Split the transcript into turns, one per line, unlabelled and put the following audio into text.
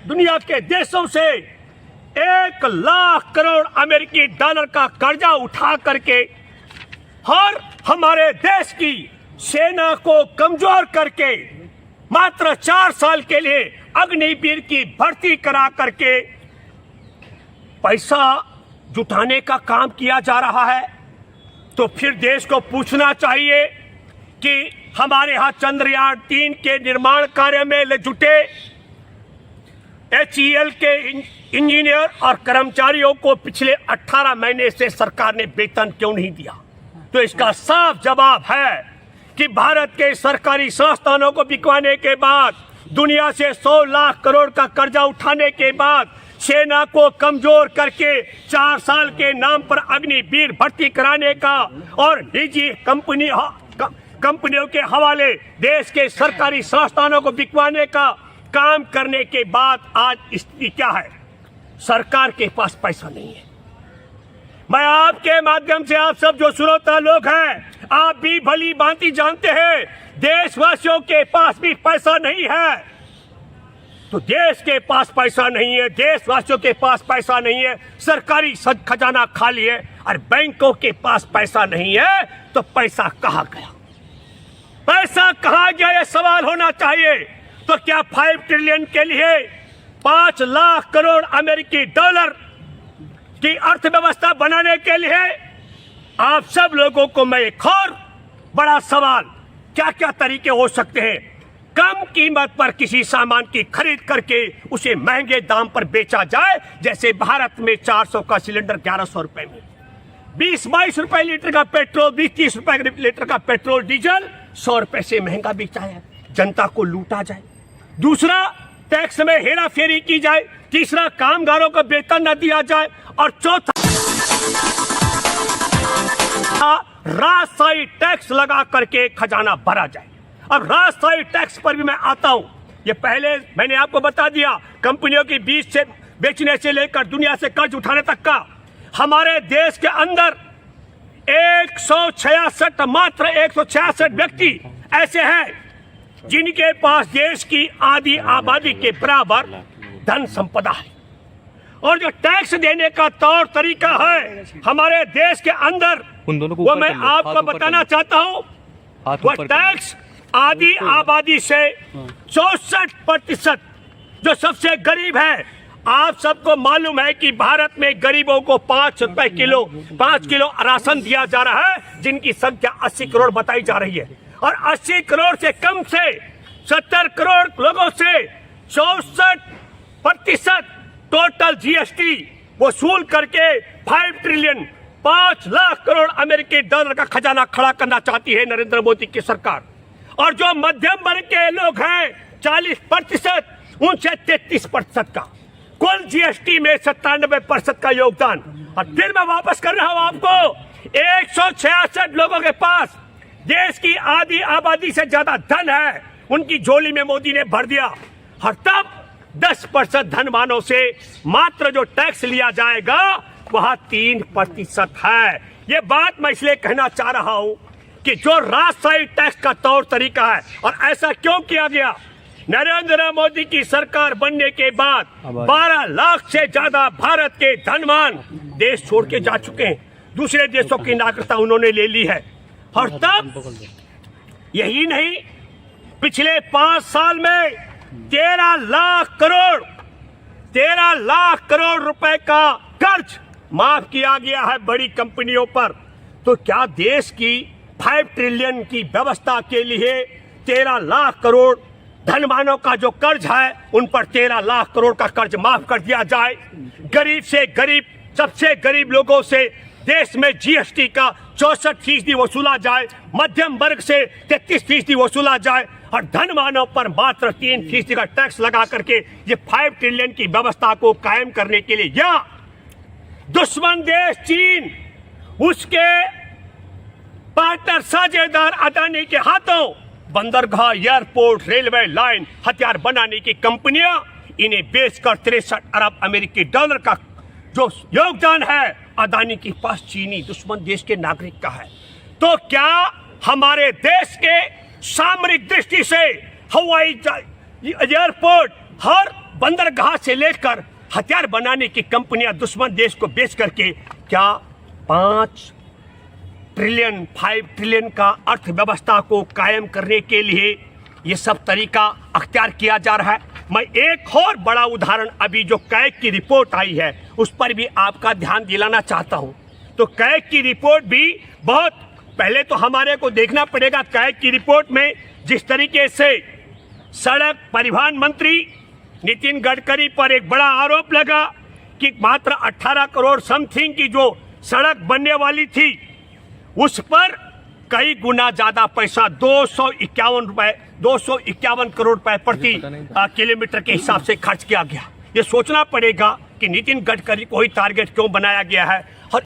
दुनिया के देशों से 1,00,000 करोड़ अमेरिकी डॉलर का कर्जा उठा करके और हमारे देश की सेना को कमजोर करके मात्र 4 साल के लिए अग्निवीर की भर्ती करा करके पैसा जुटाने का काम किया जा रहा है। तो फिर देश को पूछना चाहिए कि हमारे यहाँ चंद्रयान 3 के निर्माण कार्य में जुटे HAL के इंजीनियर और कर्मचारियों को पिछले 18 महीने से सरकार ने वेतन क्यों नहीं दिया? तो इसका साफ जवाब है कि भारत के सरकारी संस्थानों को बिकवाने के बाद, दुनिया से 100 लाख करोड़ का कर्जा उठाने के बाद, सेना को कमजोर करके 4 साल के नाम पर अग्निवीर भर्ती कराने का और निजी कंपनियों के हवाले देश के सरकारी संस्थानों को बिकवाने का काम करने के बाद आज स्थिति क्या है? सरकार के पास पैसा नहीं है। मैं आपके माध्यम से आप सब जो श्रोता लोग हैं, आप भी भली भांति जानते हैं देशवासियों के पास भी पैसा नहीं है। तो देश के पास पैसा नहीं है, देशवासियों के पास पैसा नहीं है, सरकारी खजाना खाली है और बैंकों के पास पैसा नहीं है, तो पैसा कहाँ गया? पैसा कहाँ गया, यह सवाल होना चाहिए। तो क्या 5 ट्रिलियन के लिए 5 लाख करोड़ अमेरिकी डॉलर की अर्थव्यवस्था बनाने के लिए आप सब लोगों को मैं एक और बड़ा सवाल, क्या क्या तरीके हो सकते हैं कम कीमत पर किसी सामान की खरीद करके उसे महंगे दाम पर बेचा जाए? जैसे भारत में 400 का सिलेंडर 1100 रुपए में, 20-22 रुपए लीटर का पेट्रोल, 20-30 रुपए लीटर का पेट्रोल डीजल 100 रुपए से महंगा बेचा है, जनता को लूटा जाए। दूसरा, टैक्स में हेरा फेरी की जाए। तीसरा, कामगारों को वेतन न दिया जाए। और चौथा, राजशाही टैक्स लगा करके खजाना भरा जाए। अब राजशाही टैक्स पर भी मैं आता हूं। ये पहले मैंने आपको बता दिया, कंपनियों की बीच से बेचने से लेकर दुनिया से कर्ज उठाने तक का हमारे देश के अंदर 166 मात्र 166 व्यक्ति ऐसे हैं जिनके पास देश की आधी आबादी के बराबर धन संपदा है। और जो टैक्स देने का तौर तरीका है हमारे देश के अंदर, वो मैं आपको बताना चाहता हूँ। वो टैक्स आधी आबादी से 64% जो सबसे गरीब है। आप सबको मालूम है कि भारत में गरीबों को 5 रुपए किलो 5 किलो राशन दिया जा रहा है, जिनकी संख्या 80 करोड़ बताई जा रही है। और 80 करोड़ से कम से 70 करोड़ लोगों से 64% टोटल GST वसूल करके 5 ट्रिलियन 5 लाख करोड़ अमेरिकी डॉलर का खजाना खड़ा करना चाहती है नरेंद्र मोदी की सरकार। और जो मध्यम वर्ग के लोग हैं 40%, उनसे 33% का कुल GST में 97% का योगदान। और फिर मैं वापस कर रहा हूं आपको, 166 लोगों के पास देश की आधी आबादी से ज्यादा धन है, उनकी झोली में मोदी ने भर दिया। और तब 10% धनवानों से मात्र जो टैक्स लिया जाएगा वह 3% है। ये बात मैं इसलिए कहना चाह रहा हूं कि जो राजशाही टैक्स का तौर तरीका है, और ऐसा क्यों किया गया? नरेंद्र मोदी की सरकार बनने के बाद 12 लाख से ज्यादा भारत के धनवान देश छोड़ के जा चुके हैं, दूसरे देशों की नागरिकता उन्होंने ले ली है। और तब यही नहीं, पिछले 5 साल में 13 लाख करोड़ रुपए का कर्ज माफ किया गया है बड़ी कंपनियों पर। तो क्या देश की 5 ट्रिलियन की व्यवस्था के लिए 13 लाख करोड़ धनवानों का जो कर्ज है उन पर 13 लाख करोड़ का कर्ज माफ कर दिया जाए? गरीब से गरीब, सबसे गरीब लोगों से देश में GST का 64% वसूला जाए, मध्यम वर्ग से 33% वसूला जाए, और धनवानों पर मात्र 3% का टैक्स लगा करके ये 5 ट्रिलियन की व्यवस्था को कायम करने के लिए, या दुश्मन देश चीन, उसके पार्टनर साझेदार अदानी के हाथों बंदरगाह, एयरपोर्ट, रेलवे लाइन, हथियार बनाने की कंपनियां, इन्हें बेचकर 63 अरब अमेरिकी डॉलर का जो योगदान है अदानी के पास चीनी दुश्मन देश के नागरिक का है। तो क्या हमारे देश के सामरिक दृष्टि से हवाई एयरपोर्ट हर बंदरगाह से लेकर हथियार बनाने की कंपनियां दुश्मन देश को बेच करके क्या 5 ट्रिलियन 5 ट्रिलियन का अर्थव्यवस्था को कायम करने के लिए ये सब तरीका अख्तियार किया जा रहा है। मैं एक और बड़ा उदाहरण, अभी जो कैग की रिपोर्ट आई है उस पर भी आपका ध्यान दिलाना चाहता हूं। तो कैग की रिपोर्ट भी बहुत पहले तो हमारे को देखना पड़ेगा। कैग की रिपोर्ट में जिस तरीके से सड़क परिवहन मंत्री नितिन गडकरी पर एक बड़ा आरोप लगा कि मात्र 18 करोड़ समथिंग की जो सड़क बनने वाली थी उस पर कई गुना ज्यादा पैसा 251 करोड़ रुपए प्रति किलोमीटर के हिसाब से खर्च किया गया। ये सोचना पड़ेगा कि नितिन गडकरी को ही टारगेट क्यों बनाया गया है। और